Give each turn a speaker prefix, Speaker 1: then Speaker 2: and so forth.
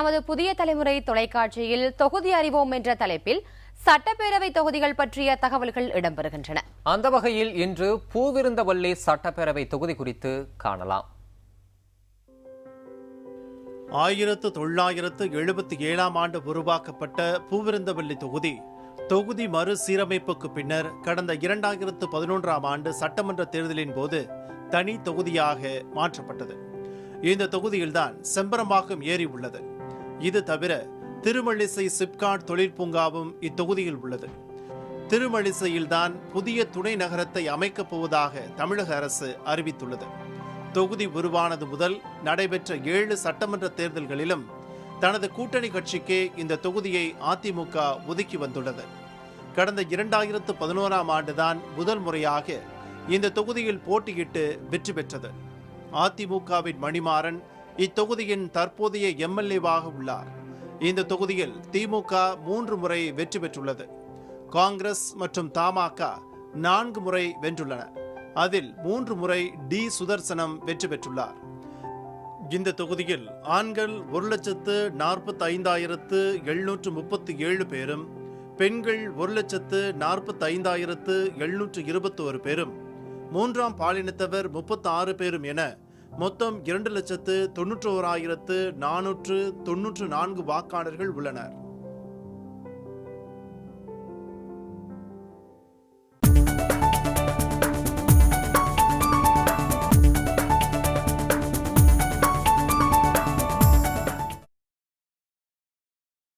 Speaker 1: நமது புதிய தலைமுறை தொலைக்காட்சியில் தொகுதி அறிவோம் என்ற தலைப்பில் சட்டப்பேரவை தொகுதிகள் பற்றிய தகவல்கள் இடம்பெறுகின்றன.
Speaker 2: அந்த வகையில் இன்று பூவிருந்தவல்லி சட்டப்பேரவை தொகுதி குறித்து காணலாம்.
Speaker 3: 1977 ஆண்டு உருவாக்கப்பட்ட பூவிருந்தவல்லி தொகுதி மறுசீரமைப்புக்கு பின்னர் கடந்த 2011 ஆண்டு சட்டமன்ற தேர்தலின் போது தனி தொகுதியாக மாற்றப்பட்டது. இந்த தொகுதியில்தான் செம்பரம்பாக்கம் ஏரி உள்ளது. இது தவிர திருமழிசை சிப்காட் தொழிற்பூங்காவும் இத்தொகுதியில் உள்ளது. திருமழிசையில்தான் புதிய துணை நகரத்தை அமைக்கப் போவதாக தமிழக அரசு அறிவித்துள்ளது. தொகுதி உருவானது முதல் நடைபெற்ற 7 சட்டமன்ற தேர்தல்களிலும் தனது கூட்டணி கட்சிக்கே இந்த தொகுதியை அதிமுக ஒதுக்கி வந்துள்ளது. கடந்த 2011 ஆண்டுதான் முதல் முறையாக இந்த தொகுதியில் போட்டியிட்டு வெற்றி பெற்றது. அதிமுகவின் மணிமாறன் இத்தொகுதியின் தற்போதைய எம்எல்ஏவாக உள்ளார். இந்த தொகுதியில் திமுக 3 முறை வெற்றி பெற்றுள்ளது. காங்கிரஸ் மற்றும் தமாக 4 முறை வென்றுள்ளன. அதில் 3 முறை டி சுதர்சனம் வெற்றி பெற்றுள்ளார். இந்த தொகுதியில் ஆண்கள் 1,45,737 பேரும், பெண்கள் 1,45,721 பேரும், மூன்றாம் பாலினத்தவர் 36 பேரும் என மொத்தம் 2,91,494 வாக்காளர்கள் உள்ளனர்.